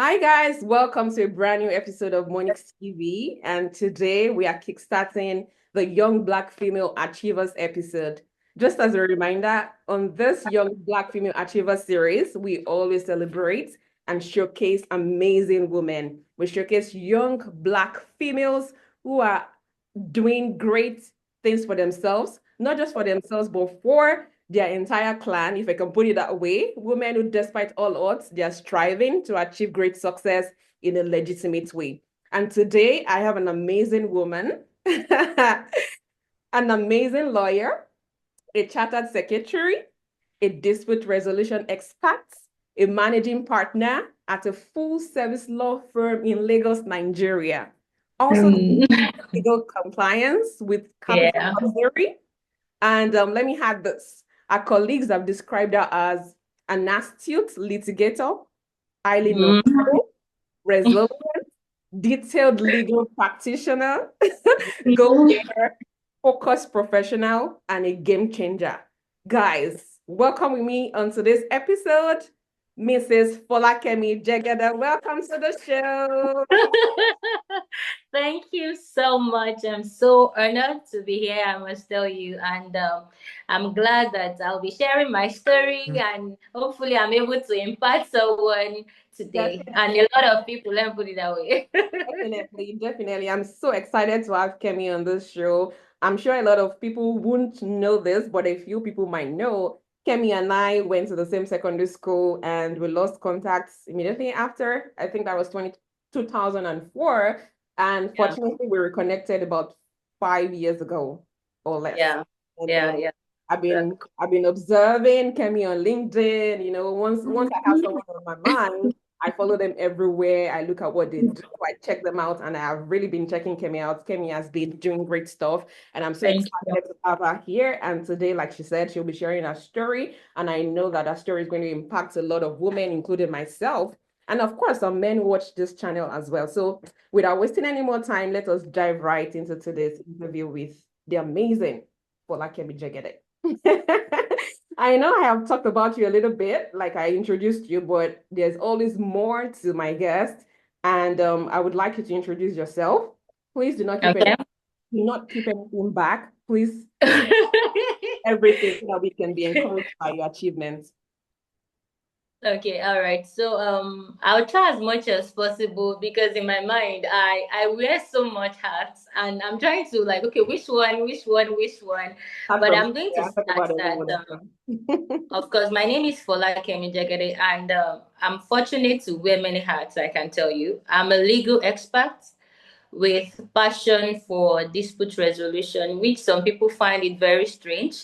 Hi guys, welcome to a brand new episode of Monix TV. And today we are kickstarting the Young Black Female Achievers episode. Just as a reminder, on this Young Black Female Achievers series, we always celebrate and showcase amazing women. We showcase young Black females who are doing great things for themselves, not just for themselves, but for their entire clan, if I can put it that way. Women who, despite all odds, they are striving to achieve great success in a legitimate way. And today I have an amazing woman, an amazing lawyer, a chartered secretary, a dispute resolution expert, a managing partner at a full service law firm in Lagos, Nigeria. Also, Um, legal compliance with capital yeah. theory. And let me add this. Our colleagues have described her as an astute litigator, highly Mm. knowledgeable, resilient, detailed legal practitioner, go-getter, focused professional, and a game changer. Guys, welcome with me on today's episode, Mrs. Folakemi Jegede. Welcome to the show. Thank you so much. I'm so honored to be here, I must tell you. And I'm glad that I'll be sharing my story and hopefully I'm able to impact someone today. And a lot of people, let me put it that way. Definitely, definitely. I'm so excited to have Kemi on this show. I'm sure a lot of people won't know this, but a few people might know. Kemi and I went to the same secondary school and we lost contacts immediately after. I think that was 2004. And Yeah, fortunately, we reconnected about 5 years ago or less. yeah, And yeah, yeah. I've been observing Kemi on LinkedIn. Once I have someone on my mind, I follow them everywhere. I look at what they do. I check them out, and I've really been checking Kemi out. Kemi has been doing great stuff, and I'm so Thank excited you. to have her here. And today, like she said, she'll be sharing her story, and I know that her story is going to impact a lot of women, including myself. And of course, some men watch this channel as well. So, without wasting any more time, let us dive right into today's interview with the amazing Folakemi Jegede. I know I have talked about you a little bit, like I introduced you, but there's always more to my guest. And I would like you to introduce yourself. Please Okay. do not keep anything back. Please everything so that we can be encouraged by your achievements. Okay, all right. So I'll try as much as possible because in my mind I wear so much hats and I'm trying to like okay, which one. Start But from I'm going to yeah, talk start about every that one of them. of course my name is Folakemi Jegede and I'm fortunate to wear many hats, I can tell you. I'm a legal expert with passion for dispute resolution, which some people find it very strange.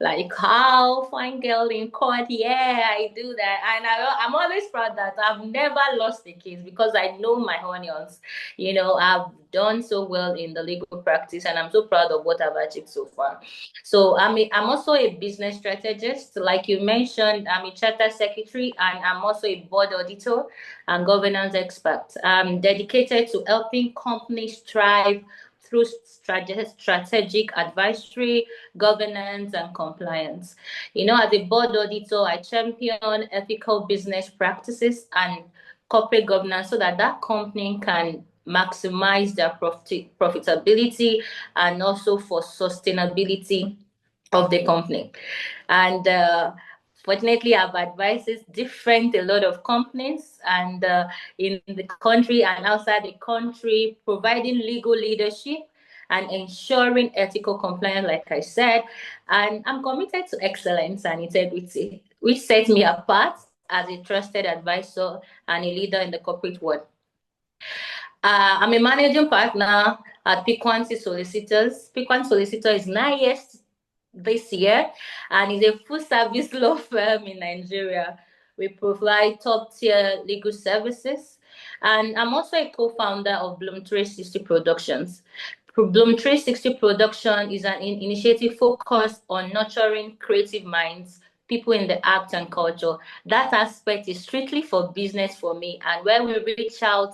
Like, how fine girl in court? Yeah, I do that. And I'm always proud that I've never lost a case because I know my onions. I've done so well in the legal practice and I'm so proud of what I've achieved so far. So I'm also a business strategist. Like you mentioned, I'm a charter secretary and I'm also a board auditor and governance expert. I'm dedicated to helping companies thrive through strategic advisory, governance, and compliance. As a board auditor, I champion ethical business practices and corporate governance so that that company can maximize their profitability and also for sustainability of the company. And fortunately, I've advised different a lot of companies and in the country and outside the country, providing legal leadership and ensuring ethical compliance, like I said. And I'm committed to excellence and integrity, which sets me apart as a trusted advisor and a leader in the corporate world. I'm a managing partner at Piquancy Solicitors. Piquancy Solicitor is 9 years this year and is a full service law firm in Nigeria. We provide top tier legal services. And I'm also a co founder of Bloom 360 Productions. Bloom 360 Production is an initiative focused on nurturing creative minds, people in the arts and culture. That aspect is strictly for business for me, and where we reach out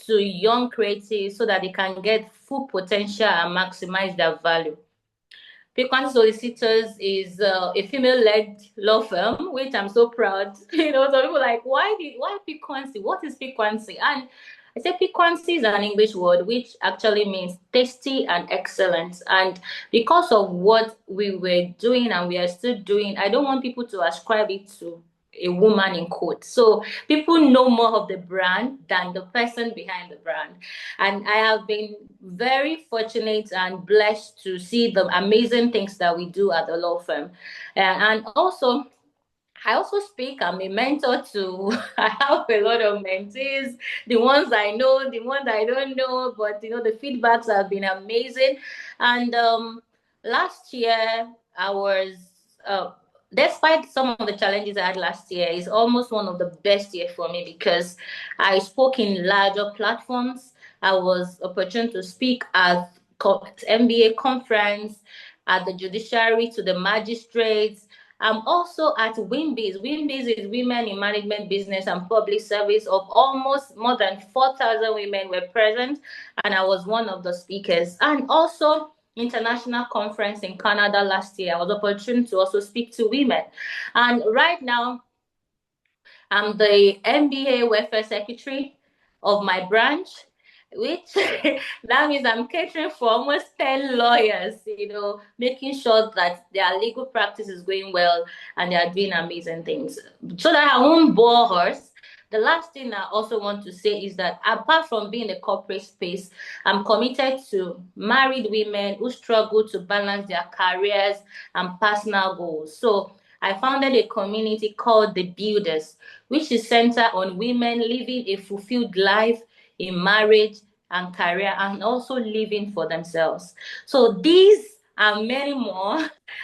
to young creatives so that they can get full potential and maximize their value. Frequency Solicitors is a female-led law firm, which I'm so proud. So people are like, why frequency? What is frequency? And I say frequency is an English word which actually means tasty and excellent. And because of what we were doing and we are still doing, I don't want people to ascribe it to a woman in quotes. So people know more of the brand than the person behind the brand. And I have been very fortunate and blessed to see the amazing things that we do at the law firm. And also, I also speak. I'm a mentor to. I have a lot of mentees. The ones I know, the ones I don't know. But the feedbacks have been amazing. And last year, I was, despite some of the challenges I had last year, is almost one of the best years for me because I spoke in larger platforms. I was opportune to speak at MBA conference, at the judiciary, to the magistrates. I'm also at WIMBIS. WIMBIS is Women in Management, Business and Public Service. Of almost more than 4,000 women were present, and I was one of the speakers. And also international conference in Canada last year. I was opportune to also speak to women. And right now, I'm the MBA welfare secretary of my branch, which that means I'm catering for almost 10 lawyers, making sure that their legal practice is going well and they are doing amazing things. So that I won't bore her. The last thing I also want to say is that apart from being a corporate space, I'm committed to married women who struggle to balance their careers and personal goals. So I founded a community called The Builders, which is centered on women living a fulfilled life in marriage and career and also living for themselves. So these and many more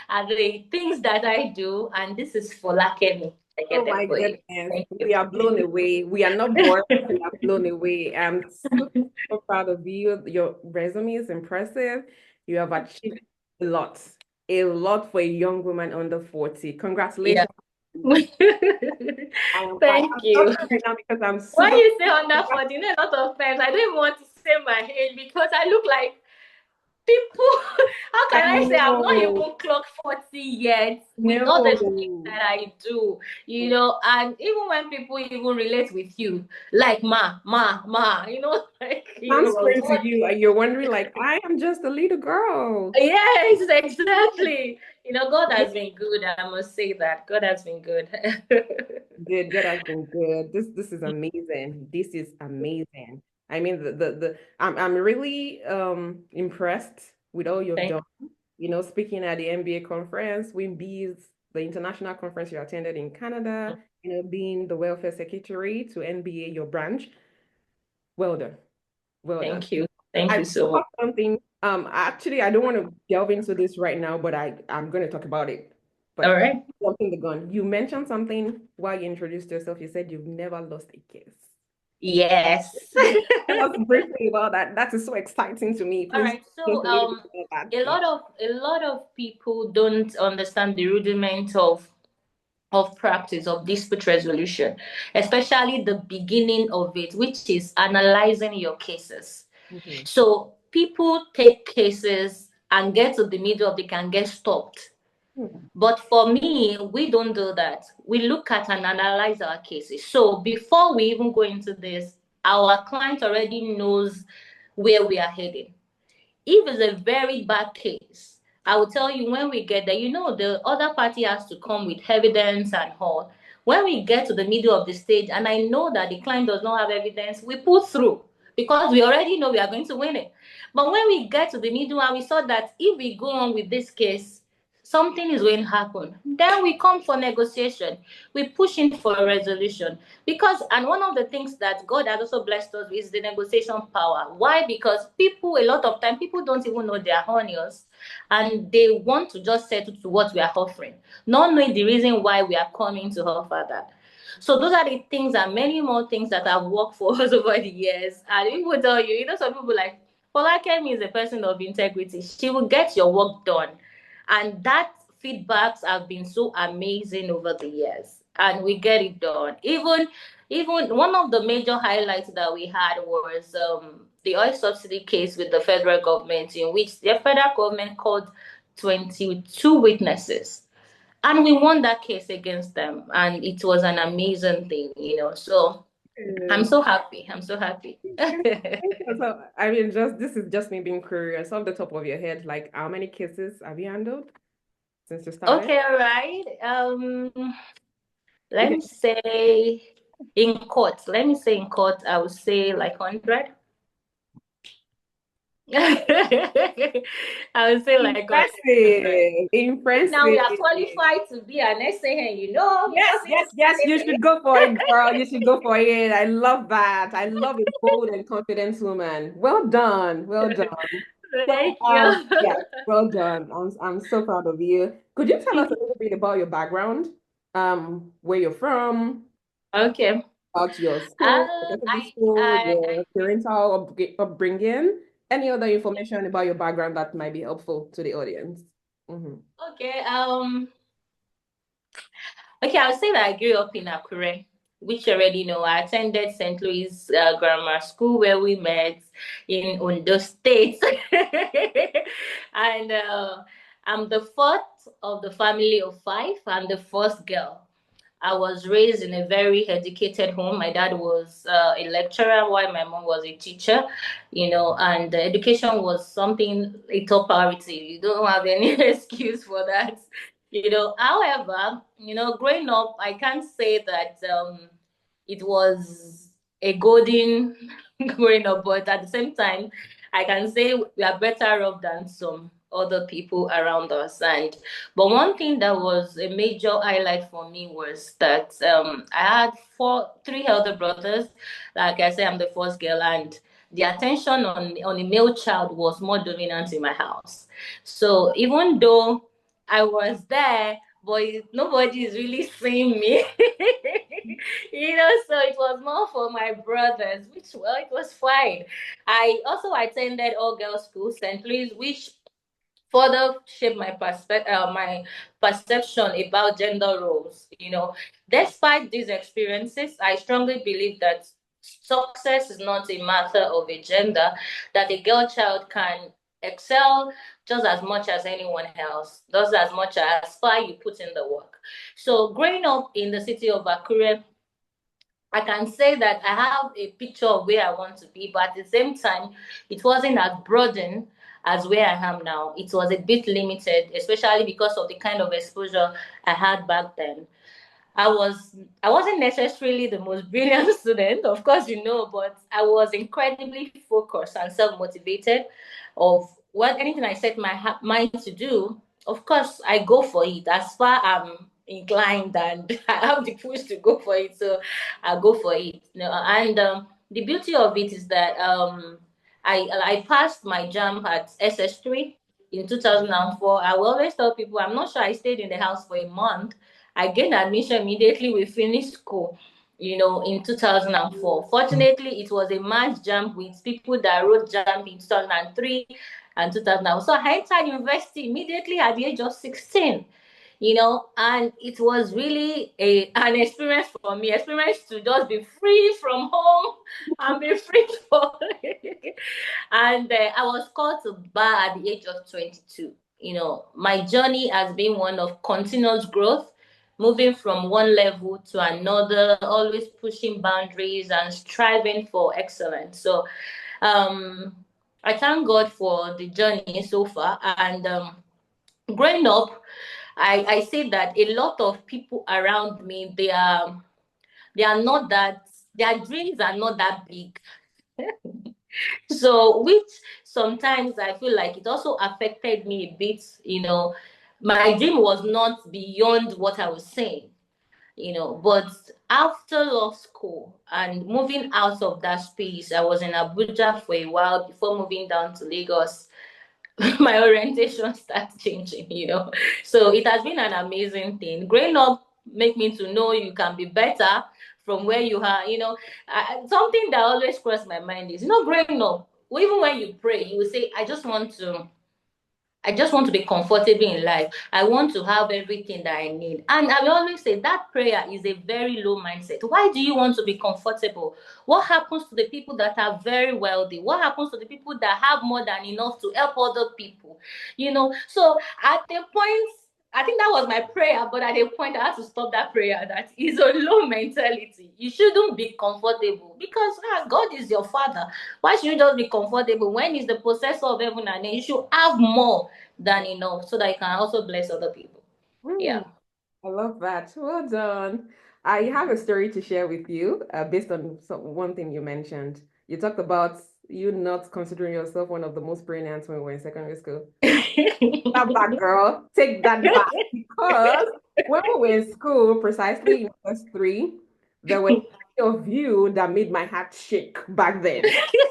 are the things that I do, and this is Folakemi Oh Jegede my for you. goodness. Thank We are blown away. We are not bored. We are blown away. I'm so proud of you. Your resume is impressive. You have achieved a lot for a young woman under 40. Yeah. Congratulations. Thank I'm you. talking right now because I'm Why super. you say under 40? A lot of times I don't even want to say my age because I look like people. How I can I say I've not know. even clocked 40 yet with all the things No. that I do, and even when people even relate with you, like ma, like I'm screaming to what? you and you're wondering, like, I am just a little girl. Yes, exactly. God has been good. I must say that God has been good. Good. God has been good. This is amazing. This is amazing. I mean, I'm really impressed with all you've Thank, done. Speaking at the NBA conference, WIMBIS, the international conference you attended in Canada, being the welfare secretary to NBA, your branch. Well done. Well done. thank you. Thank I you so much. thought something. Actually, I don't want to delve into this right now, but I'm going to talk about it. All But right. jumping the gun, you mentioned something while you introduced yourself. You said you've never lost a case. Yes. Tell us briefly about that. That is so exciting to me. All Please right. just So a little bit about that. a Yeah. lot of people don't understand the rudiment of practice of dispute resolution, especially the beginning of it, which is analyzing your cases. Mhm. So people take cases and get to the middle of it can get stopped. Mhm. But for me, we don't do that. We look at and analyze our cases. So before we even go into this, our client already knows where we are heading. If it's a very bad case, I will tell you when we get there, the other party has to come with evidence and all. When we get to the middle of the stage, and I know that the client does not have evidence, we pull through because we already know we are going to win it. But when we get to the middle and we saw that if we go on with this case, something is going to happen. Then we come for negotiation. We push in for a resolution. And one of the things that God has also blessed us with is the negotiation power. Why? Because a lot of time, people don't even know their onions and they want to just settle to what we are offering, not knowing the reason why we are coming to offer that. So those are the things and many more things that have worked for us over the years. And people tell you, some people like, Folakemi is a person of integrity. She will get your work done. And that feedbacks have been so amazing over the years. And we get it done. Even one of the major highlights that we had was the oil subsidy case with the federal government, in which the federal government called 22 witnesses. And we won that case against them. And it was an amazing thing, So I'm so happy. I'm so happy. So, I mean, just this is just me being curious. Off the top of your head, like how many cases have you handled since you started? Okay, all right. Let me say in court, I would say like 100. I would say like 100. Impressive, Now we impressive. are qualified to be an SAN, Yes, because yes, it's yes, you should go for it, girl. You should go for it. I love that. I love a bold and confident woman. Well done. Well done. So, Thank you. yeah, well done. I'm so proud of you. Could you tell us a little bit about your background? Where you're from, Okay. about your school, Uh, secondary I, school, I, your parental upbringing, any other information about your background that might be helpful to the audience. Mhm. okay. Okay, I'll say that I grew up in Akure, which you already know. I attended St. Louis Grammar School where we met in Ondo State. And I'm the fourth of the family of five. I'm the first girl. I was raised in a very educated home. My dad was a lecturer while my mom was a teacher, and education was something, a top priority. You don't have any excuse for that. However, growing up, I can't say that it was a golden growing up, but at the same time, I can say we are better off than some other people around us. But one thing that was a major highlight for me was that I had three elder brothers. Like I said, I'm the first girl, and the attention on a male child was more dominant in my house. So even though I was there, but nobody is really seeing me. So it was more for my brothers, which, well, it was fine. I also attended all girls school, St. Louis, which further shaped my perception about gender roles. Despite these experiences, I strongly believe that success is not a matter of a gender, that a girl child can excel just as much as anyone else, just as much as far you put in the work. So growing up in the city of Akure, I can say that I have a picture of where I want to be, but at the same time, it wasn't as broadened as where I am now. It was a bit limited, especially because of the kind of exposure I had back then. I wasn't necessarily the most brilliant student, of course, but I was incredibly focused and self-motivated of what anything I set my mind to do. Of course, I go for it as far I'm inclined and I have the push to go for it, so I go for it. And the beauty of it is that I passed my jam at SS3 in 2004. I will always tell people I'm not sure I stayed in the house for a month. I gained admission immediately we finished school, in 2004. Fortunately, it was a mass jump with people that wrote jump in 2003 and 2004. So I entered university immediately at the age of 16, and it was really an experience for me, experience to just be free from home and be free for and I was called to bar at the age of 22. My journey has been one of continuous growth, moving from one level to another, always pushing boundaries and striving for excellence. So um, I thank God for the journey so far. And growing up, I say that a lot of people around me, they are not that, their dreams are not that big. So, which sometimes I feel like it also affected me a bit. My dream was not beyond what I was saying, but after law school and moving out of that space, I was in Abuja for a while before moving down to Lagos. My orientation starts changing. So it has been an amazing thing. Growing up make me to know you can be better from where you are. Something that always crossed my mind is, growing up, even when you pray, you will say, I just want to I just want to be comfortable in life. I want to have everything that I need. And I will always say that prayer is a very low mindset. Why do you want to be comfortable? What happens to the people that are very wealthy? What happens to the people that have more than enough to help other people? So at the point, I think that was my prayer, but at a point I had to stop that prayer. That is a low mentality. You shouldn't be comfortable because God is your father. Why should you just be comfortable when he's the possessor of heaven and earth? You should have more than enough so that you can also bless other people. Hmm, Yeah. I love that. Well done. I have a story to share with you based on one thing you mentioned. You talked about you not considering yourself one of the most brilliant when we were in secondary school. That back, girl. Take that back. Because when we were in school, precisely in class three, there were three of you that made my heart shake back then.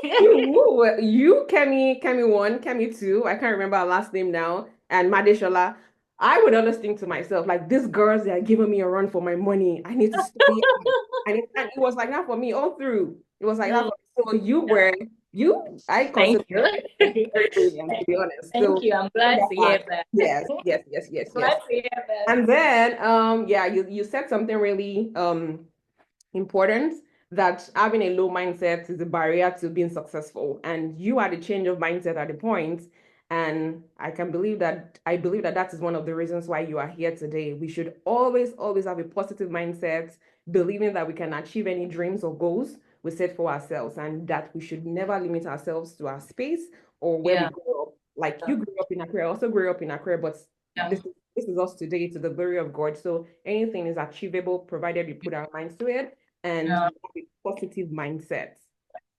You, Kemi one, Kemi two, I can't remember our last name now, and Madeshola. I would always think to myself, like, these girls, they are giving me a run for my money. I need to study hard. And it was like that for me all through. It was like that Mm, for me. So I thank consider you. very brilliant, to be honest. Thank So you. I'm glad to hear that. yes, yes, yes, yes, yes. Glad to hear that. And then yeah, you said something really important, that having a low mindset is a barrier to being successful. And you had a change of mindset at the point, and I believe that that is one of the reasons why you are here today. We should always, always have a positive mindset, believing that we can achieve any dreams or goals we set for ourselves, and that we should never limit ourselves to our space or where we Yeah. grow up. Like you grew up in Akure, I also grew up in Akure, but Yeah. this is us today, to the glory of God. So anything is achievable provided we put our minds to it and Yeah. have a positive mindset.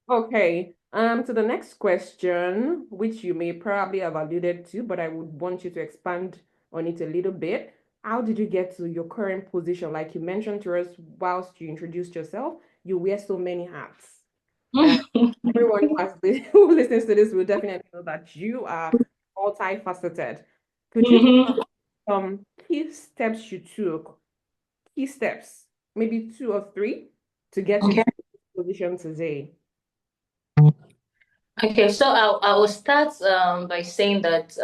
Okay, to the next question, which you may probably have alluded to, but I would want you to expand on it a little bit. How did you get to your current position? Like you mentioned to us whilst you introduced yourself, you wear so many hats. And everyone who listens to this will definitely know that you are multifaceted. Could you Mhm. some key steps you took, key steps, maybe two or three, to get you Okay. to this position today? Okay, so I will start by saying that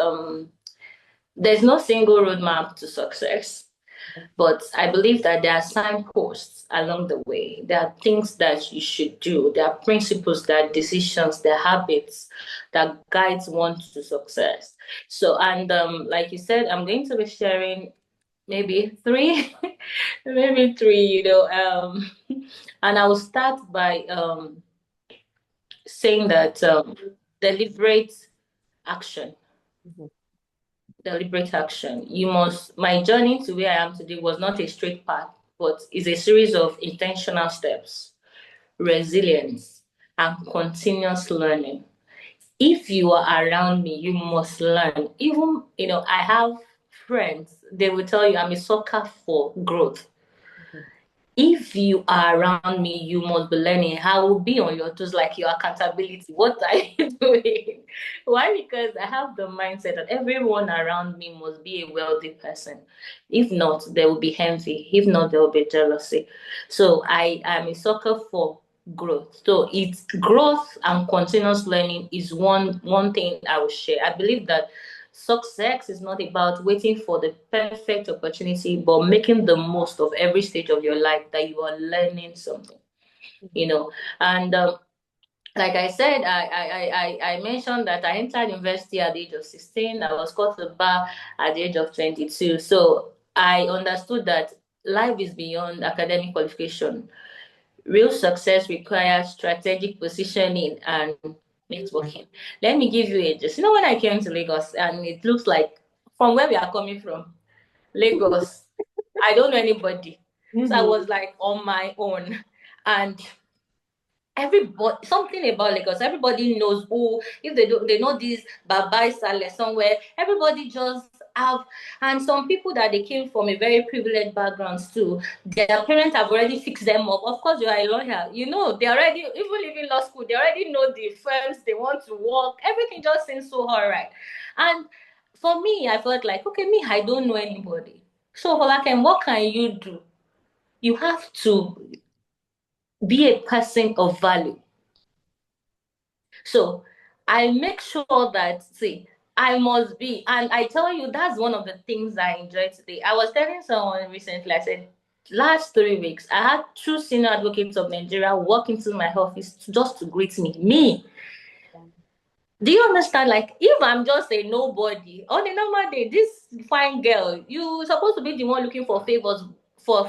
there's no single roadmap to success. But I believe that there are signposts along the way. There are things that you should do. There are principles, there are decisions, there are habits that guides one to success. So, and like you said, I'm going to be sharing maybe three, maybe three, and I will start by saying that deliberate action. Mhm, Deliberate action. My journey to where I am today was not a straight path, but is a series of intentional steps, resilience, and continuous learning. If you are around me, you must learn. Even, I have friends, they will tell you I'm a sucker for growth. mhm, If you are around me, you must be learning. I will be on your toes like your accountability. What are you doing? Why? Because I have the mindset that everyone around me must be a wealthy person. If not, there will be envy. If not, there will be jealousy. So I am a sucker for growth. So it's growth and continuous learning is one thing I will share. I believe that success is not about waiting for the perfect opportunity, but making the most of every stage of your life that you are learning something, you mhm, know. And like I said, I mentioned that I entered university at the age of 16. I was called to the bar at the age of 22. So I understood that life is beyond academic qualification. Real success requires strategic positioning and networking. Let me give you a just, when I came to Lagos and it looks like from where we are coming from, Lagos, I don't know anybody. So I mhm, was like on my own. And everybody, something about Lagos, everybody knows who, if they do, they know this Baba Sale somewhere, everybody just have, and some people that they came from a very privileged backgrounds too, their parents have already fixed them up. Of course, you are a lawyer, they already, even leaving law school, they already know the firms they want to work, everything just seems so all right. And for me, I felt like, okay, me, I don't know anybody. So, like, what can you do? You have to be a person of value. So I make sure that, see, I must be. And I tell you, that's one of the things I enjoy today. I was telling someone recently, I said, last 3 weeks, I had two senior advocates of Nigeria walk into my office just to greet me. Me. Do you understand? Like, if I'm just a nobody on a normal day, this fine girl, you supposed to be the one looking for favors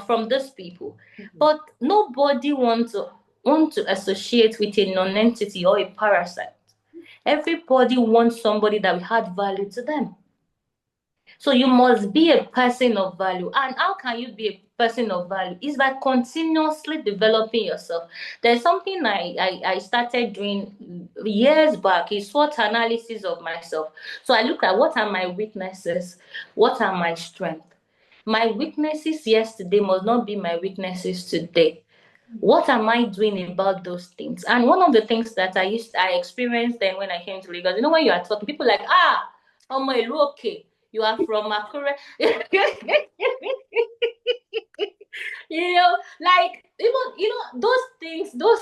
from these people, but nobody want to associate with a non-entity or a parasite. Everybody wants somebody that will add value to them. So you must be a person of value. And how can you be a person of value? Is by continuously developing yourself. There's something I started doing years back, is SWOT analysis of myself. So I look at what are my weaknesses, what are my strengths. My weaknesses yesterday must not be my weaknesses today. What am I doing about those things? And one of the things that I experienced then when I came to Lagos, when you are talking, people like, oh my, okay, you are from Akure. Like, even, those things, those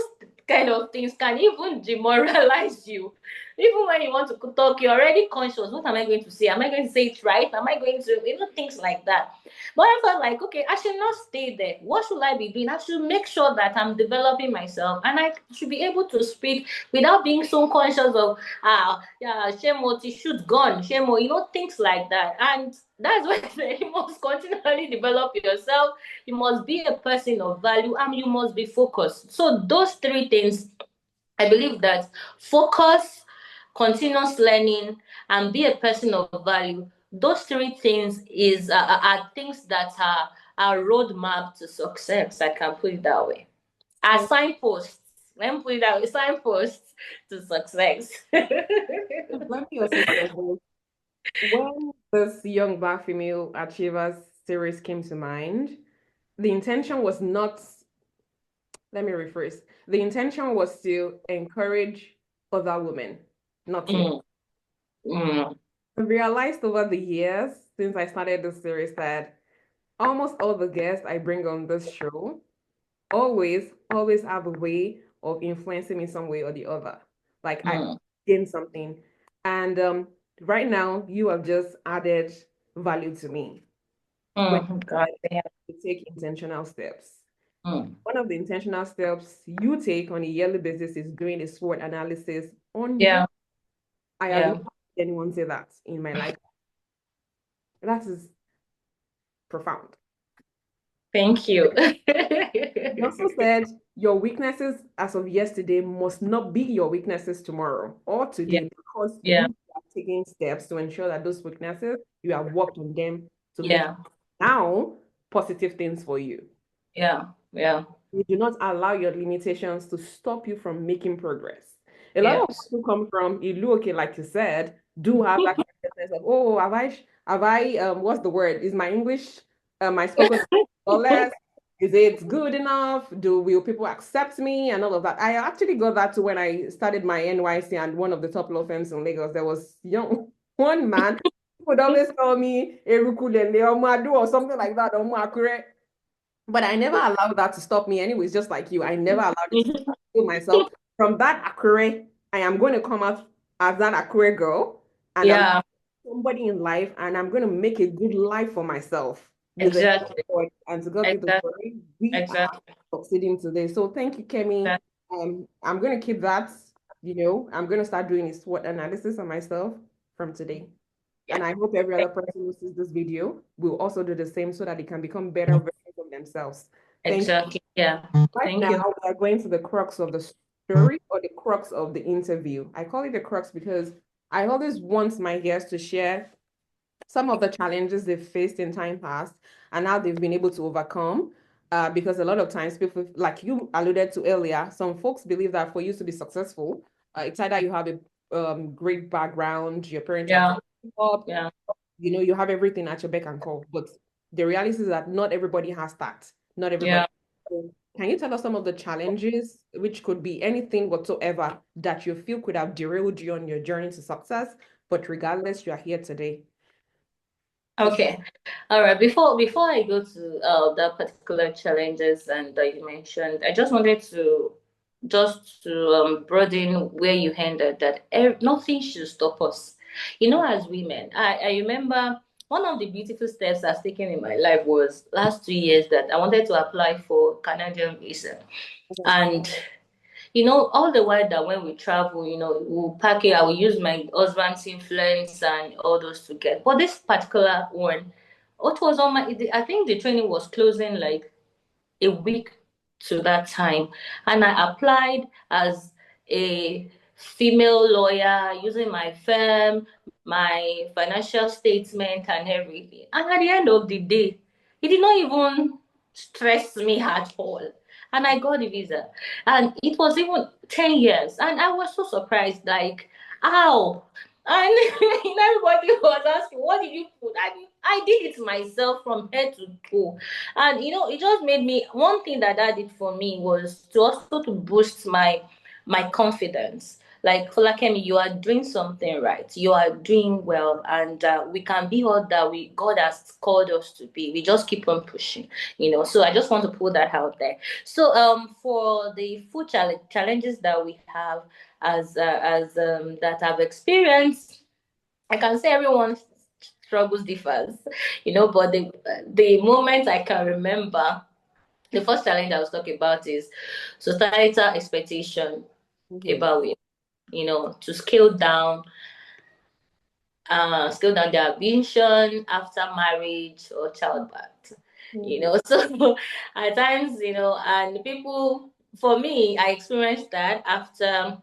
kind of things can even demoralize you. Even when you want to talk, you're already conscious. What am I going to say? Am I going to say it right? Am I going to, things like that? But I felt like, okay, I should not stay there. What should I be doing? I should make sure that I'm developing myself, and I should be able to speak without being so conscious of, yeah, shemo, shoot gun, shemo, things like that. And that's why you must continually develop yourself. You must be a person of value, and you must be focused. So those three things, I believe that focus, continuous learning, and be a person of value. Those three things are things that are roadmap to success. I can put it that way. Are signposts. Let me put it that way. Signposts to success. Let me also say this. When this Young Black Female Achievers series came to mind, the intention was not, let me rephrase, the intention was to encourage other women, not me. Mm. I realized over the years since I started this series that almost all the guests I bring on this show always have a way of influencing me some way or the other. Like I Mm. gain something. And right now you have just added value to me when God damn. you take intentional steps. Mm. One of the intentional steps you take on a yearly basis is doing a SWOT analysis on you. Yeah. I have Yeah. not had anyone say that in my life. That is profound. Thank you. You also said your weaknesses as of yesterday must not be your weaknesses tomorrow or Yeah. today because Yeah. you are taking steps to ensure that those weaknesses, you have worked on them to make Yeah. now positive things for you. Yeah. Yeah. You do not allow your limitations to stop you from making progress. A lot of Yes. people come from Ilu, like you said, do have that consciousness of, oh, what's the word? Is my English, my spoken or less? Is it good enough? Will people accept me and all of that? I actually got that to when I started my NYC and one of the top law firms in Lagos. There was one man who would always call me Eruku Lele Omadu or something like that, Akure. But I never allowed that to stop me. Anyways, just like you, I never allowed it to kill myself. From that Akure, I am going to come out as that Akure girl, and I'm Yeah. somebody in life, and I'm going to make a good life for myself with the help of Exactly. God. And to God be the Exactly. glory, we are Exactly. succeeding today. So thank you, Kemi. Exactly. I'm going to keep that. I'm going to start doing a SWOT analysis on myself from today. Yeah. And I hope every other person who sees this video will also do the same so that they can become better versions of themselves. Thank you. Exactly. Yeah. Right Thank now, you. we are going to the crux of the story or the crux of the interview. I call it the crux because I always want my guests to share some of the challenges they've faced in time past and how they've been able to overcome. Because a lot of times, people, like you alluded to earlier, some folks believe that for you to be successful, it's either you have a great background, your parents are Yeah. up, Yeah. you have everything at your beck and call. But the reality is that not everybody has that. Not everybody. Yeah. So can you tell us some of the challenges, which could be anything whatsoever, that you feel could have derailed you on your journey to success? But regardless, you are here today. Okay. All right. Before I go to the particular challenges and that you mentioned, I just wanted to broaden where you ended that nothing should stop us. As women, I remember one of the beautiful steps I've taken in my life was last 2 years that I wanted to apply for Canadian visa. Mhm. And all the while that when we travel, we'll pack it, I will use my husband's influence and all those to get. But this particular one, what was on my, I think the training was closing like a week to that time. And I applied as a female lawyer using my firm, my financial statement, and everything. And at the end of the day, it did not even stress me at all. And I got the visa. And it was even 10 years. And I was so surprised, like, how? And everybody was asking, what did you put? I did it myself from head to toe. And it just made me, one thing that did for me was to also to boost my confidence. Like, Folakemi, you are doing something right. You are doing well, and we can be all that we God has called us to be. We just keep on pushing. So I just want to put that out there. So for the food challenges that we have as that I've experienced, I can say everyone struggles differs, but the moment I can remember, the first challenge I was talking about is societal expectation Mhm. about women, to scale down their ambition after marriage or childbirth. Mhm. So at times, and people, for me, I experienced that after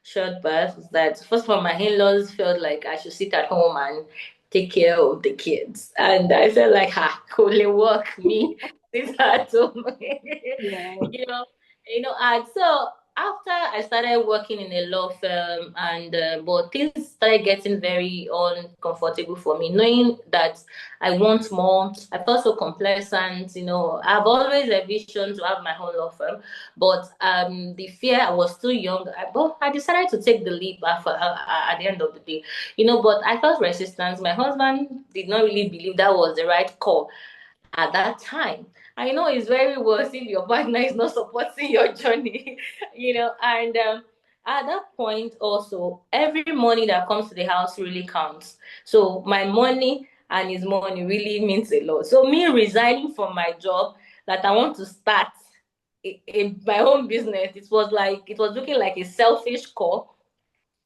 short birth, that first of all, my in-laws felt like I should sit at home and take care of the kids. And I felt like, only work me, sit at home. Yeah. you know, and so after I started working in a law firm, and but things started getting very uncomfortable for me, knowing that I want more. I felt so complacent. I've always envisioned to have my own law firm, but the fear, I was too young. But I decided to take the leap at the end of the day, But I felt resistance. My husband did not really believe that was the right call at that time. I know it's very worse if your partner is not supporting your journey, And at that point, also, every money that comes to the house really counts. So my money and his money really means a lot. So me resigning from my job that I want to start my own business, it was looking like a selfish call,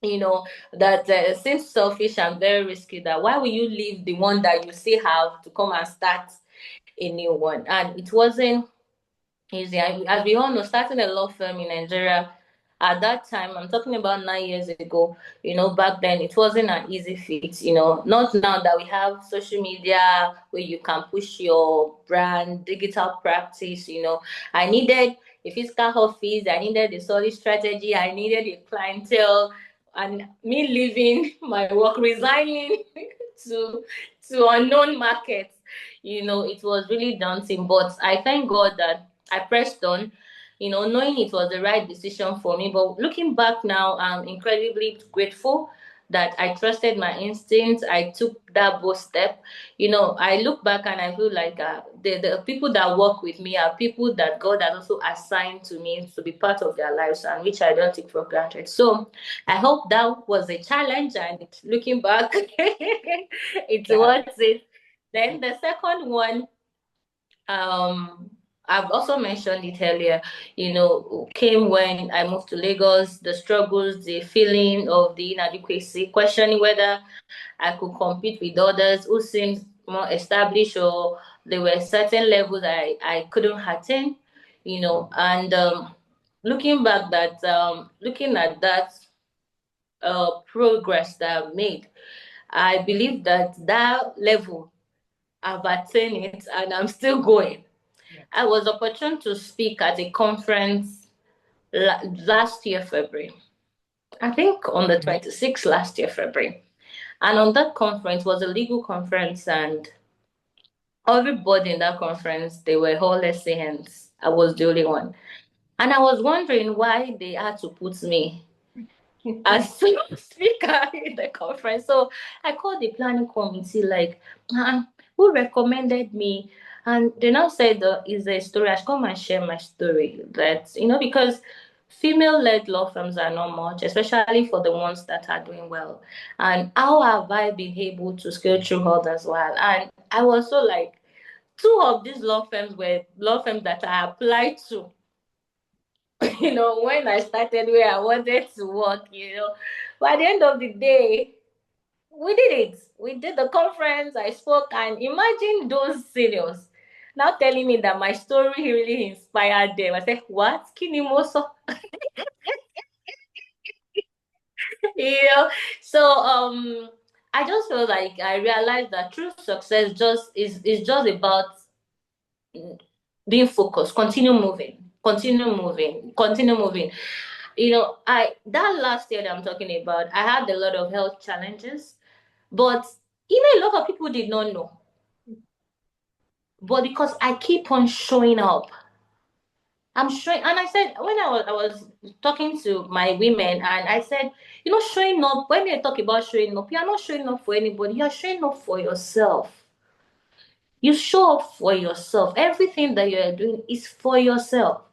that seems selfish and very risky. That why will you leave the one that you still have to come and start a new one? And it wasn't easy. As we all know, starting a law firm in Nigeria at that time, I'm talking about 9 years ago, back then it wasn't an easy feat, not now that we have social media where you can push your brand, digital practice, I needed a physical office, I needed a solid strategy, I needed a clientele, and me leaving my work, resigning to unknown markets, it was really daunting. But I thank God that I pressed on, knowing it was the right decision for me. But looking back now, I'm incredibly grateful that I trusted my instincts. I took that bold step. I look back and I feel like the people that work with me are people that God has also assigned to me to be part of their lives, and which I don't take for granted. So I hope that was a challenge, and looking back, it's Yeah. worth it. Then the second one, um, I've also mentioned it earlier, came when I moved to Lagos, the struggles, the feeling of the inadequacy, questioning whether I could compete with others who seemed more established, or there were certain levels I couldn't attain, and looking at that progress that I've made, I believe that that level, I've attained it and I'm still going. Yeah. I was opportune to speak at a conference last year, February. I think on the 26th last year, February. And on that conference was a legal conference, and everybody in that conference, they were all SANs. I was the only one. And I was wondering why they had to put me as speaker in the conference. So I called the planning committee, like, who recommended me? And they now said, is a story. I should come and share my story. That, because Female-led law firms are not much, especially for the ones that are doing well. And how have I been able to scale through others well? And I was so like, two of these law firms were law firms that I applied to, when I started where I wanted to work. By the end of the day, we did it. We did the conference, I spoke, and imagine those seniors now telling me that my story really inspired them. I said, what? Kinimoso? you know so I just feel like I realized that true success just is just about being focused, continue moving. I that last year that I'm talking about, I had a lot of health challenges, but a lot of people did not know. But because I keep on showing up, I'm showing. And I said, when I was talking to my women, and I said, showing up, when they talk about showing up, you're not showing up for anybody, you're showing up for yourself. You show up for yourself. Everything that you're doing is for yourself.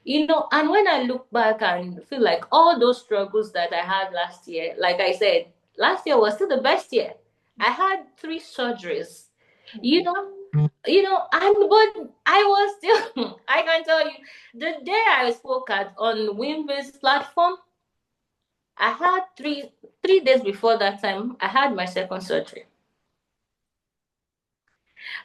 And when I look back and feel like all those struggles that I had last year, like I said, last year was still the best year. I had 3 surgeries. You know, and but I was still I can tell you, the day I spoke at on Wimbe's platform, I had three days before that time, I had my second surgery.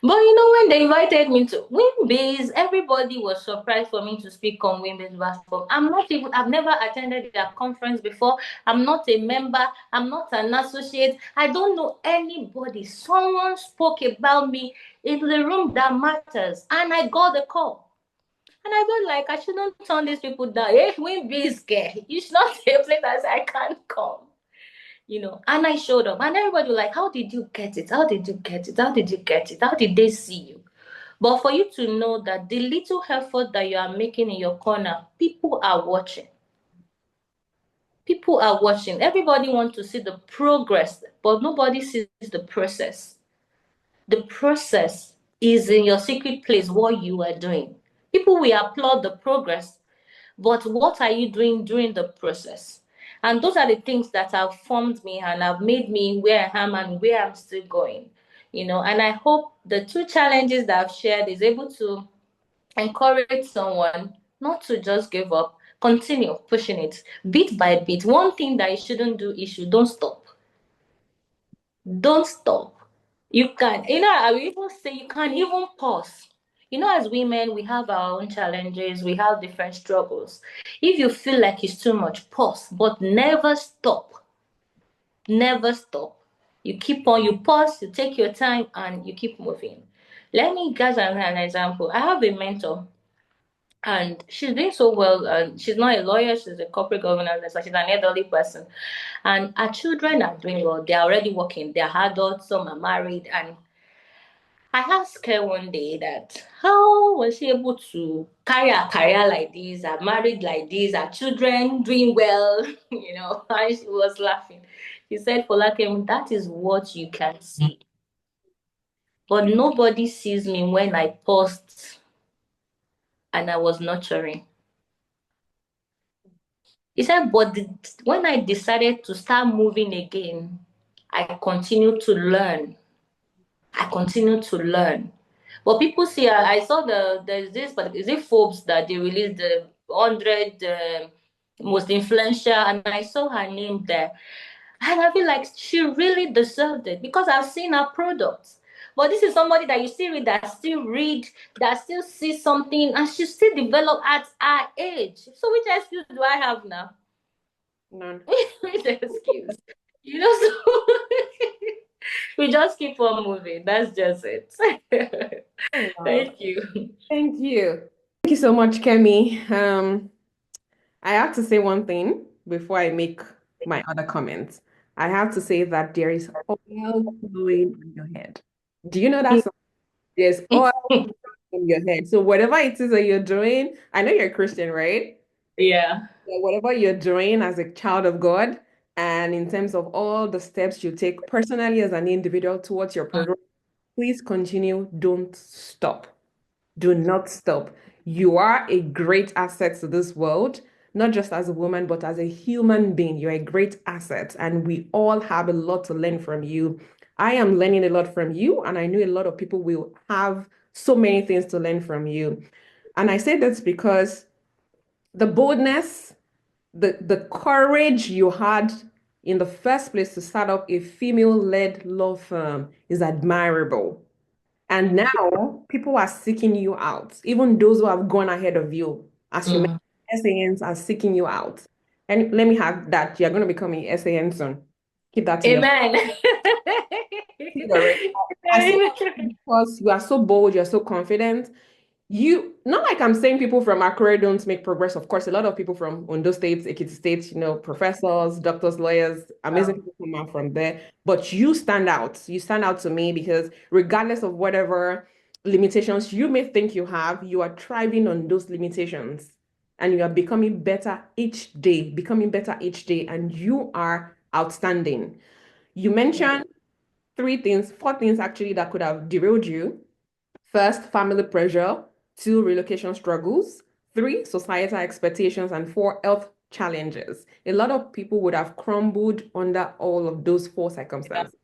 But when they invited me to Wimbe's, everybody was surprised for me to speak on Wimbe's platform. I've never attended their conference before. I'm not a member. I'm not an associate. I don't know anybody. Someone spoke about me in the room that matters, and I got the call. And I felt like I shouldn't turn these people down. Hey, Wimbe's scared. You should not say a place that I can't come. And I showed up, and everybody was like, how did you get it? How did you get it? How did you get it? How did they see you? But for you to know that the little effort that you are making in your corner, people are watching. People are watching. Everybody wants to see the progress, but nobody sees the process. The process is in your secret place, what you are doing. People will applaud the progress, but what are you doing during the process? And those are the things that have formed me and have made me where I am and where I'm still going. And I hope the 2 challenges that I've shared is able to encourage someone not to just give up. Continue pushing it bit by bit. One thing that you shouldn't do is you don't stop. Don't stop. You can, I will even say you can even pause. As women, we have our own challenges, we have different struggles. If you feel like it's too much, pause, but never stop. Never stop. You keep on, you pause, you take your time, and you keep moving. Let me give an example. I have a mentor, and she's doing so well. And she's not a lawyer, she's a corporate governance, so she's an elderly person. And our children are doing well. They're already working, they're adults, some are married, and I asked her one day that how was she able to carry a career like this, are married like this, are children doing well, and she was laughing. She said, Folakemi, that is what you can see. But nobody sees me when I post and I was nurturing. He said, but when I decided to start moving again, I continued to learn. I continue to learn. But people see, I saw there's this, but is it Forbes that they released the 100 most influential, and I saw her name there. And I feel like she really deserved it because I've seen her products. But this is somebody that you still read, that still see something, and she still develop at her age. So which excuse do I have now? None. Which excuse? So we just keep on moving. That's just it. Oh, wow. Thank you. Thank you. Thank you so much, Kemi. I have to say one thing before I make my other comments. I have to say that there is oil flowing in your head. Do you know that song? There's oil in your head. So whatever it is that you're doing, I know you're a Christian, right? Yeah. Yeah, whatever you're doing as a child of God, and in terms of all the steps you take personally as an individual towards your program, please continue. Don't stop. Do not stop. You are a great asset to this world. not just as a woman, but as a human being. You're a great asset, and we all have a lot to learn from you. I am learning a lot from you, and I know a lot of people will have so many things to learn from you. And I say this because the boldness, the courage you had in the first place to start up a female-led law firm is admirable. And Thank you. now people are seeking you out, even those who have gone ahead of you. As you mentioned, Mm. SANs are seeking you out. And let me have that. You're going to become a SAN soon. Keep that to yourself. Amen. I say because you are so bold, you're so confident. Not like I'm saying people from Akure don't make progress. Of course, a lot of people from Ondo State, Ekiti State, professors, doctors, lawyers, amazing Wow. people come out from there. But you stand out. You stand out to me because regardless of whatever limitations you may think you have, you are thriving on those limitations. And you are becoming better each day, and you are outstanding. You Yeah. mentioned four things actually that could have derailed you. First, family pressure. Two, relocation struggles. Three, societal expectations. And four, health challenges. A lot of people would have crumbled under all of those four Yeah. circumstances.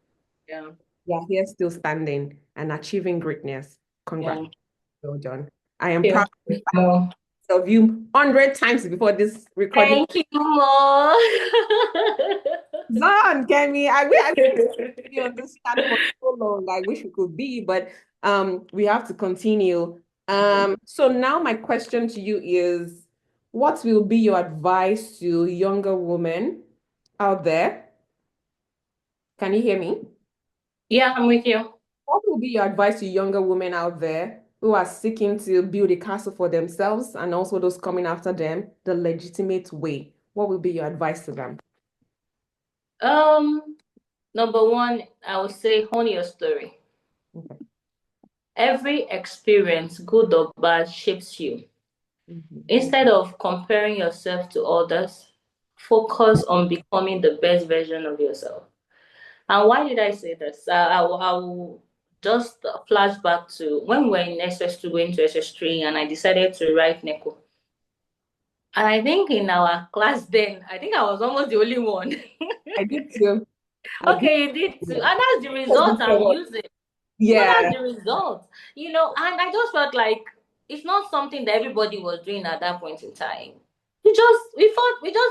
Yeah. You are here still standing and achieving greatness. Yeah. Congrats, well done. I am Thank proud you more. of you 100 times before this recording. Thank you more. Zan, Kemi, I be on this chat for so long. I wish we could be, but we have to continue. So now my question to you is, what will be your advice to younger women out there? Can you hear me? Yeah, I'm with you. What will be your advice to younger women out there who are seeking to build a castle for themselves and also those coming after them the legitimate way? What will be your advice to them? Um, Number one, I would say hone your story. Okay. Every experience, good or bad, shapes you. Mhm. Instead of comparing yourself to others, focus on becoming the best version of yourself. And why did I say this? I will just flash back to when we were in SS2 going to SS3 and I decided to write NECO. And I think in our class then, I think I was almost the only one. I did too. I did. Okay, you did too. Yeah. And that's the result I'm using. Yeah, That's the result. And I just felt like it's not something that everybody was doing at that point in time. We just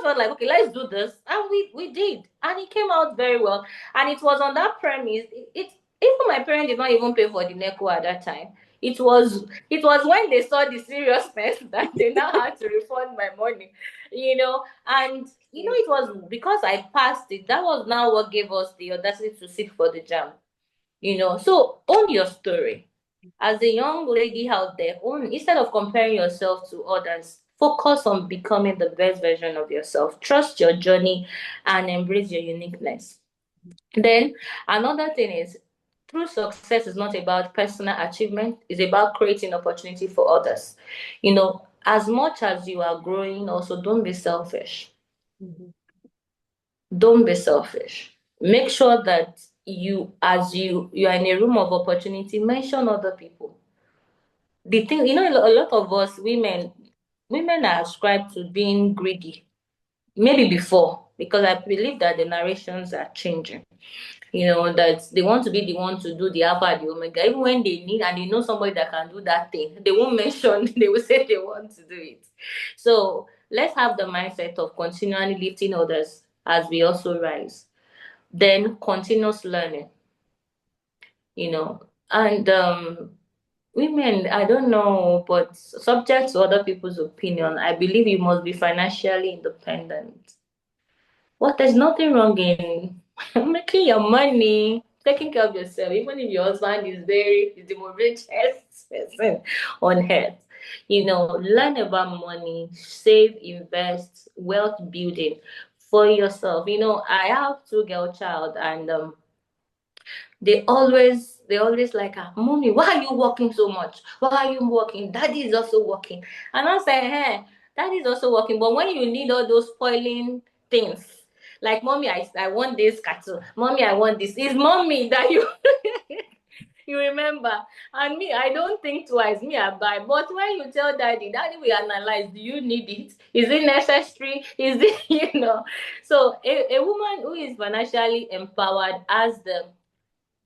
felt like, okay, let's do this. And we did. And it came out very well. And it was on that premise. Even my parents did not even pay for the NECO at that time. It was when they saw the seriousness that they now had to refund my money. And it was because I passed it. That was now what gave us the audacity to sit for the jam. So own your story. As a young lady out there, instead of comparing yourself to others, focus on becoming the best version of yourself. Trust your journey and embrace your uniqueness. Then another thing is true success is not about personal achievement, it's about creating opportunity for others. As much as you are growing, also don't be selfish. Mhm. Don't be selfish. Make sure that you are in a room of opportunity, mention other people. The thing, a lot of us women are ascribed to being greedy. Maybe before, because I believe that the narrations are changing. That they want to be the one to do the alpha and the omega. Even when they need and they know somebody that can do that thing, they won't mention, they will say they want to do it. So let's have the mindset of continually lifting others as we also rise. Then continuous learning, and women, I don't know, but subject to other people's opinion, I believe you must be financially independent. Well, there's nothing wrong in making your money, taking care of yourself, even if your husband is the most richest person on earth. Learn about money, save, invest, wealth building for yourself. I have two girl child, and they always like, mommy, why are you working so much? Why are you working? Daddy is also working. And I say, hey, daddy is also working. But when you need all those spoiling things, like mommy, I want this cattle. Mommy, I want this. It's mommy that you You remember? And me, I don't think twice. Me, I buy. But when you tell daddy, daddy will analyze. Do you need it? Is it necessary? Is it, So a woman who is financially empowered has the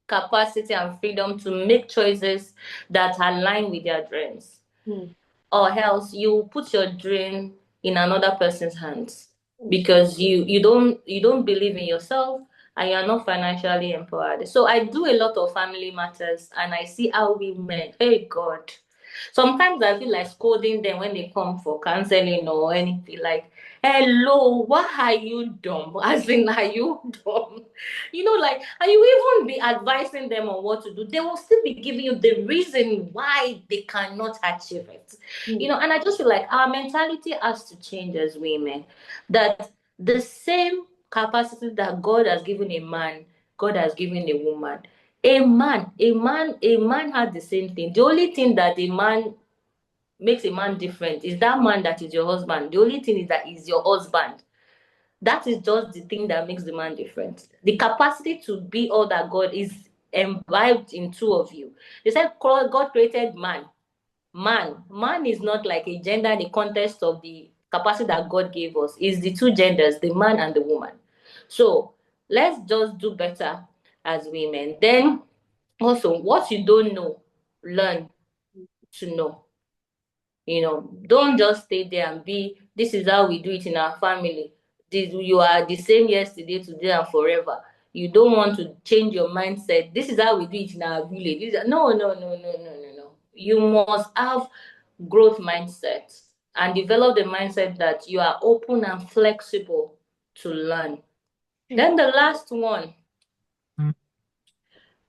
capacity and freedom to make choices that align with their dreams, Hmm. or else you put your dream in another person's hands Hmm. because you don't believe in yourself and you're not financially empowered. So I do a lot of family matters and I see how women, hey God, sometimes I feel like scolding them when they come for counseling or anything, like, hello, why are you dumb? As in, are you dumb? Like, and you even be advising them on what to do, they will still be giving you the reason why they cannot achieve it. Hmm. And I just feel like our mentality has to change as women. That the same capacity that God has given a man, God has given a woman. A man has the same thing. The only thing that a man makes a man different is that man that is your husband. The only thing is that he's your husband. That is just the thing that makes the man different. The capacity to be all that God is imbibed in two of you. They said God created man. Man is not like a gender in the context of the capacity that God gave us. It's the two genders, the man and the woman. So let's just do better as women. Then also, what you don't know, learn to know. Don't just stay there and be, this is how we do it in our family. You are the same yesterday, today, and forever. You don't want to change your mindset. This is how we do it in our village. No, no, no, no, no, no, no. You must have growth mindset and develop the mindset that you are open and flexible to learn. Then the last one,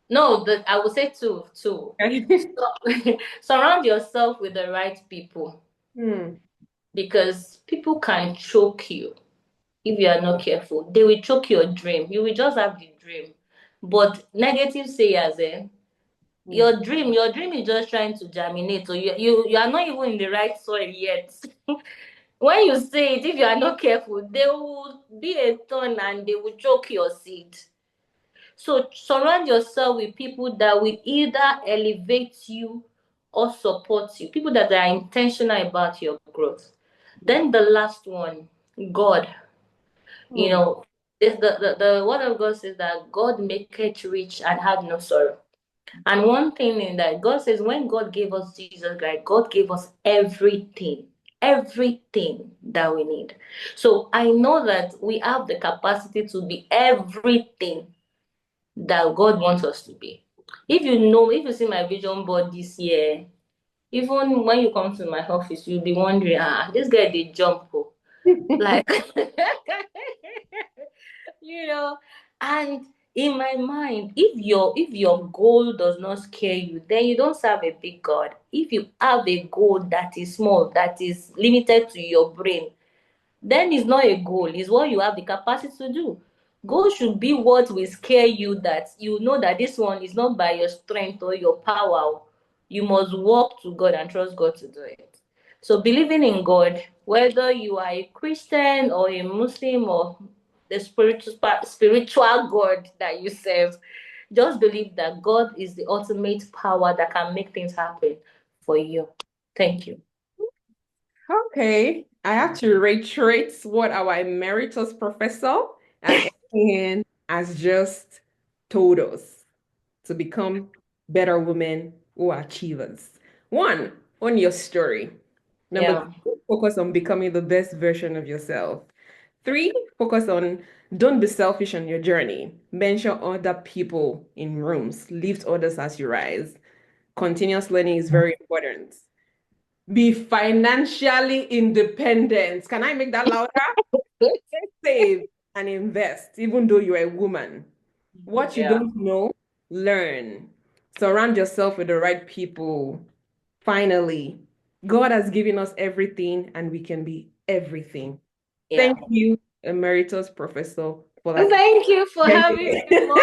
no, I would say two. Okay. Surround yourself with the right people Hmm. because people can choke you if you are not careful. They will choke your dream. You will just have the dream. But negative sayers, Hmm. your dream is just trying to germinate. So you are not even in the right soil yet. When you say it, if you are not careful, they will be a thorn and they will choke your seed. So surround yourself with people that will either elevate you or support you, people that are intentional about your growth. Then the last one, God. You Hmm. know, the word of God says that God make it rich and have no sorrow. And one thing in that God says, when God gave us Jesus Christ, God gave us everything that we need. So I know that we have the capacity to be everything that God wants us to be. If you see my vision board this year, even when you come to my office, you'll be wondering, this guy did jump, oh. Like, you know, and in my mind, if your goal does not scare you, then you don't serve a big God. If you have a goal that is small, that is limited to your brain, then it's not a goal, it's what you have the capacity to do. Goal should be what will scare you, that you know that this one is not by your strength or your power. You must walk to God and trust God to do it. So believing in God, whether you are a Christian or a Muslim or the spiritual God that you serve, just believe that God is the ultimate power that can make things happen for you. Thank you. Okay. I have to reiterate what our emeritus professor and Ian has just told us to become better women or achievers. One, on your story. Number Yeah. two, focus on becoming the best version of yourself. Three, focus on don't be selfish on your journey. Mention other people in rooms. Lift others as you rise. Continuous learning is very important. Be financially independent. Can I make that louder? Save and invest, even though you're a woman. What you Yeah. don't know, learn. Surround yourself with the right people. Finally, God has given us everything and we can be everything. Yeah. Thank you, Emeritus Professor, for like Thank you for having me, Mo.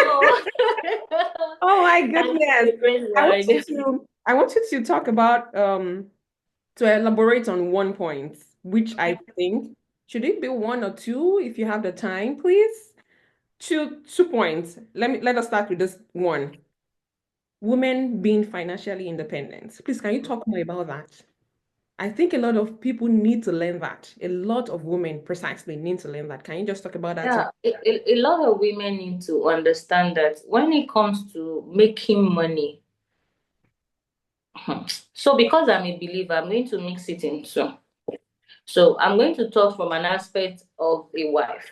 Oh my And it's goodness. a great I want you ride. to I want you to talk about to elaborate on one point, which I think should it be one or two if you have the time, please? Two points. Let us start with this one. women being financially independent. Please, can you talk more about that? I think a lot of people need to learn that. A lot of women precisely need to learn that. Can you just talk about that too? Yeah, a lot of women need to understand that when it comes to making money, so because I'm a believer, I'm going to mix it in two. So I'm going to talk from an aspect of a wife.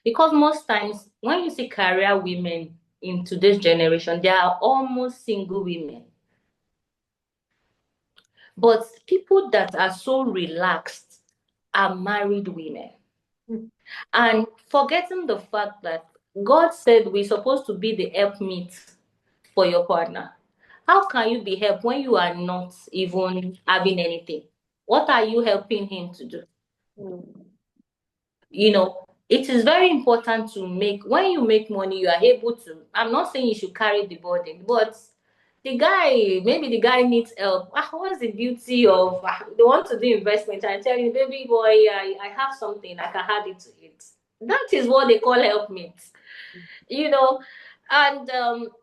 Because most times when you see career women in today's generation, they are almost single women. But people that are so relaxed are married women. Mm. And forgetting the fact that God said we're supposed to be the helpmeet for your partner. How can you be helped when you are not even having anything? What are you helping him to do? Mm. It is very important to make, when you make money, you are able to. I'm not saying you should carry the burden, but maybe the guy needs help. What's the beauty of they want to do investment and tell you, baby boy, I have something, I can add it to it. That is what they call helpmates, you know. And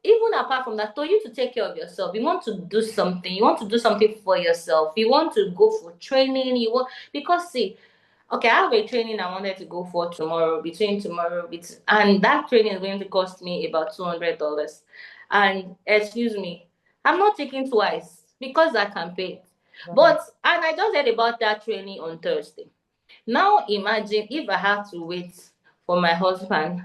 even apart from that, for you to take care of yourself, you want to do something, you want to do something for yourself, you want to go for training, because see, okay, I have a training I wanted to go for tomorrow, and that training is going to cost me about $200. And excuse me, I'm not taking twice because I can pay. Wow. And I just heard about that training on Thursday. Now imagine if I have to wait for my husband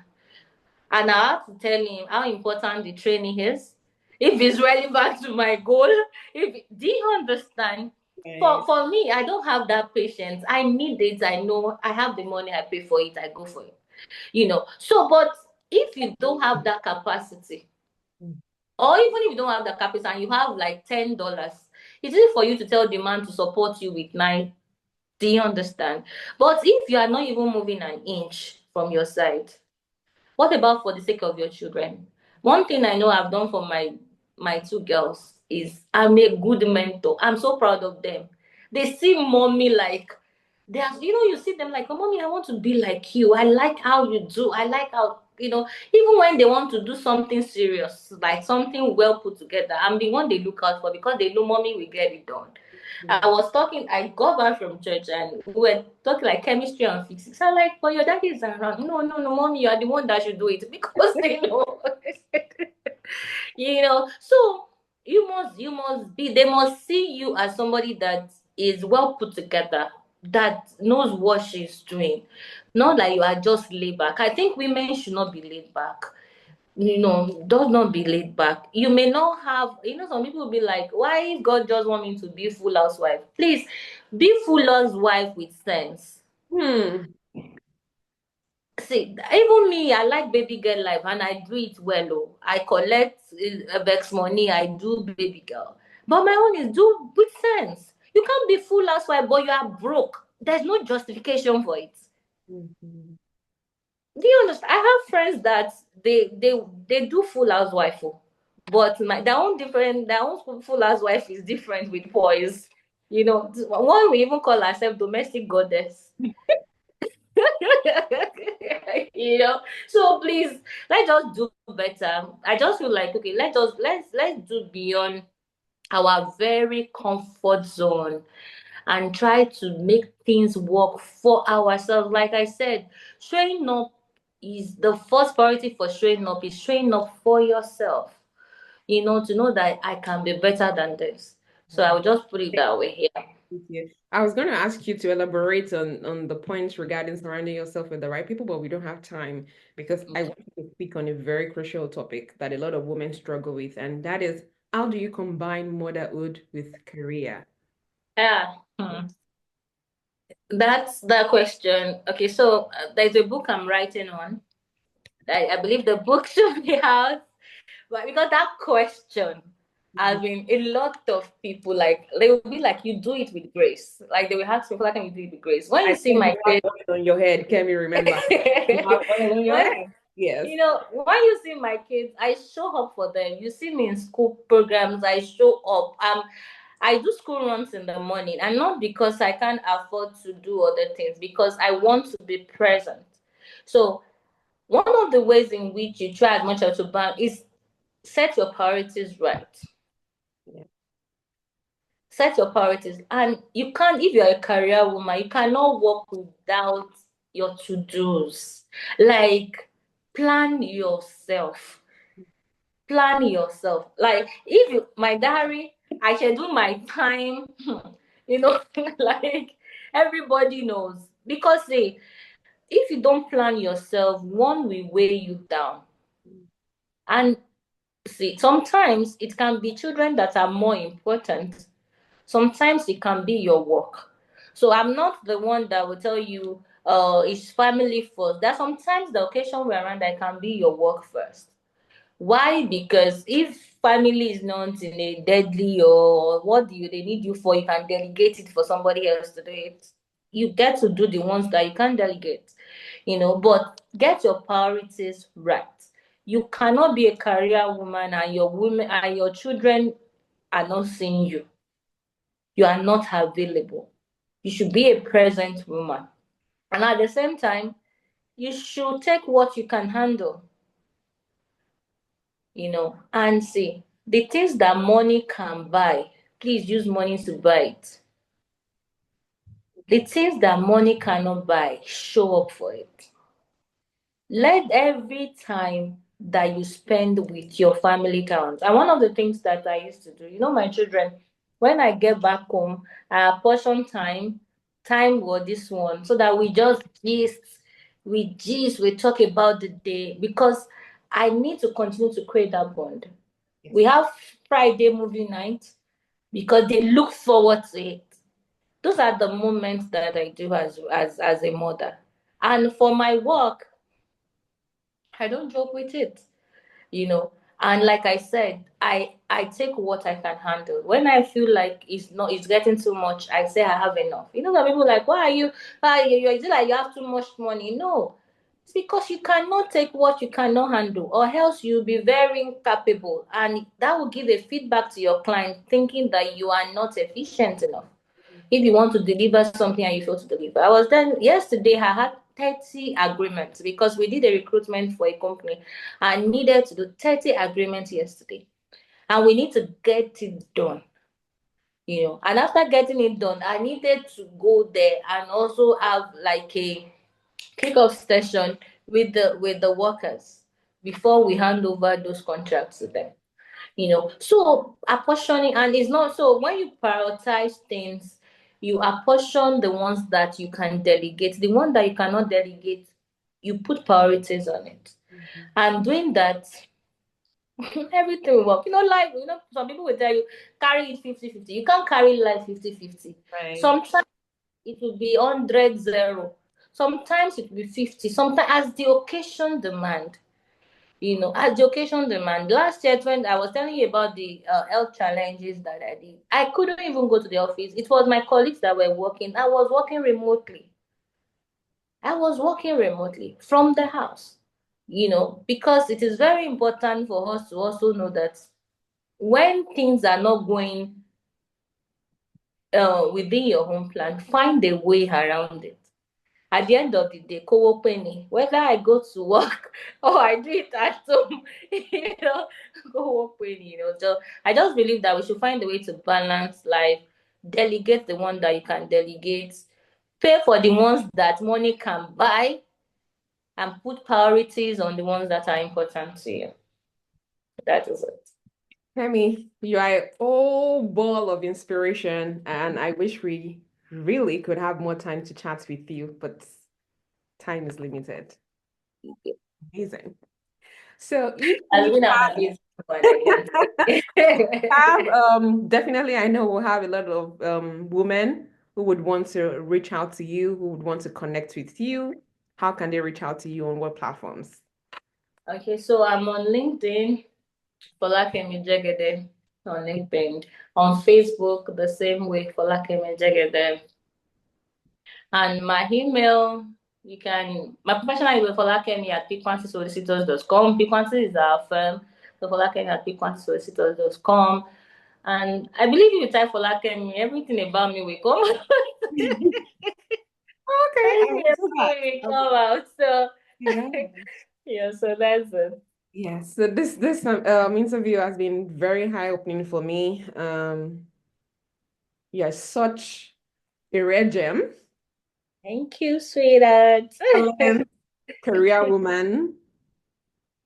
and I have to tell him how important the training is, if it's relevant to my goal. Do you understand? Right. For me, I don't have that patience. I need it. I know I have the money. I pay for it. I go for it. So, but if you don't have that capacity, Mm. or even if you don't have that capacity and you have like $10, it's easy for you to tell the man to support you with nine. Do you understand? But if you are not even moving an inch from your side, what about for the sake of your children? One thing I know I've done for my two girls is I'm a good mentor. I'm so proud of them. They see mommy like they are, you see them like, oh, mommy, I want to be like you. I like how you do. I like how, even when they want to do something serious, like something well put together, I'm the one they look out for because they know mommy will get it done. I got back from church and we were talking like chemistry and physics. I'm like, but your daddy is around. No, no, no, mommy, you are the one that should do it because they know. So they must see you as somebody that is well put together, that knows what she's doing. Not that you are just laid back. I think women should not be laid back. Does not be laid back. You may not have, some people will be like, why God just want me to be full housewife? Please be full housewife with sense. Hmm. See, even me, I like baby girl life and I do it well. Oh. I collect vex money, I do baby girl. But my own is do with sense. You can't be full housewife, but you are broke. There's no justification for it. Mhm. Do you understand? I have friends that they do full housewife, oh, but their own full housewife is different with boys. One we even call herself domestic goddess. So please, let's just do better. I just feel like, okay, let's do beyond our very comfort zone and try to make things work for ourselves. Like I said, showing up is the first priority. For showing up is showing up for yourself, to know that I can be better than this. So I Wow. will just put it that way here. Thank you. I was going to ask you to elaborate on the points regarding surrounding yourself with the right people, but we don't have time because I Okay. want to speak on a very crucial topic that a lot of women struggle with, and that is how do you combine motherhood with career? Yeah. That's the question. Okay, so there's a book I'm writing on. I believe the book should be out. But because that question has been a lot of people like, they will be like, you do it with grace. Like they will ask me, like, can you do it with grace? When I you see think my you have kids, oil on your head. Can you remember? You have oil on your when head. Yes. when you see my kids, I show up for them. You see me in school programs, I show up. I do school runs in the morning, and not because I can't afford to do other things, because I want to be present. So one of the ways in which you try as much as to ban is set your priorities right. Yeah. Set your priorities. And you can't, if you're a career woman, you cannot work without your to-dos. Like, plan yourself. Plan yourself. Like, if you, my diary, I schedule my time, you know, like everybody knows. Because say, if you don't plan yourself, one will weigh you down. And see, sometimes it can be children that are more important. Sometimes it can be your work. So I'm not the one that will tell you, it's family first. That sometimes the occasion we're around that can be your work first. Why? Because if family is not in a deadly or what do you they need you for, you can delegate it for somebody else to do it. You get to do the ones that you can delegate, but get your priorities right. You cannot be a career woman and your women and your children are not seeing you. You are not available. You should be a present woman. And at the same time, you should take what you can handle, and see the things that money can buy. Please use money to buy it. The things that money cannot buy, show up for it. Let every time that you spend with your family count. And one of the things that I used to do, my children, when I get back home, I apportion time for this one, so that we talk about the day, because I need to continue to create that bond. Yes. We have Friday movie night because they look forward to it. Those are the moments that I do as a mother. And for my work, I don't joke with it, you know. And like I said, I take what I can handle. When I feel like it's getting too much, I say I have enough. Some people like, why are you? Is it like you have too much money? No, it's because you cannot take what you cannot handle, or else you'll be very incapable, and that will give a feedback to your client, thinking that you are not efficient enough. If you want to deliver something and you fail to deliver. I was then yesterday, I had 30 agreements because we did a recruitment for a company. I needed to do 30 agreements yesterday. And we need to get it done. And after getting it done, I needed to go there and also have like a kick-off session with the workers before we hand over those contracts to them. So apportioning, and it's not so when you prioritize things, you apportion the ones that you can delegate. The one that you cannot delegate, you put priorities on it. Mhm. And doing that, everything will work. Life, some people will tell you carry it 50-50. You can't carry life 50-50. Right. Sometimes it will be 100-0. Sometimes it will be 50. Sometimes as the occasion demand. As the occasion demand. Last year, when I was telling you about the health challenges that I did, I couldn't even go to the office. It was my colleagues that were working. I was working remotely. I was working remotely from the house, because it is very important for us to also know that when things are not going within your home plan, find a way around it. At the end of the day, kowo penny, whether I go to work or I do it at home, kowo penny, So I just believe that we should find a way to balance life, delegate the one that you can delegate, pay for the ones that money can buy, and put priorities on the ones that are important to you. That is it. Kemi, you are a whole ball of inspiration, and I wish we really could have more time to chat with you, but time is limited. Amazing. So if Has we been an amazing one, I can have, say. definitely, I know we'll have a lot of women who would want to reach out to you, who would want to connect with you. How can they reach out to you on what platforms? Okay, so I'm on LinkedIn, Folakemi Jegede on LinkedIn. On Facebook, the same way, Folakemi Jegede. And my email, my professional email, Folakemi at pequancysolicitors.com. Pequancy is our firm, so Folakemi at pequancysolicitors.com. And I believe if you type Folakemi, everything about me will come. Okay, I will Everything do about me will come out. So, that. yeah, so that's it. Yes, so this interview has been very eye-opening for me. You're such a rare gem, Thank you, sweetheart. talent, career woman.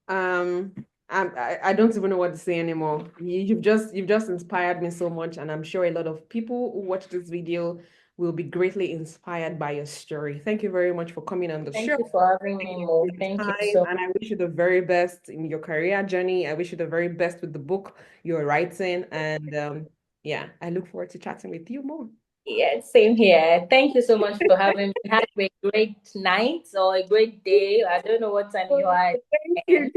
Um, I don't even know what to say anymore. You've just inspired me so much, and I'm sure a lot of people who watch this video will be greatly inspired by your story. Thank you very much for coming on the Thank show. you for having Thank me, you Mo. for your Thank you time, so and I wish you the very best in your career journey. I wish you the very best with the book you're writing, and yeah, I look forward to chatting with you more. Yeah, same here. Thank you so much for having me. Have a great night or a great day. I don't know what time you are. Thank you.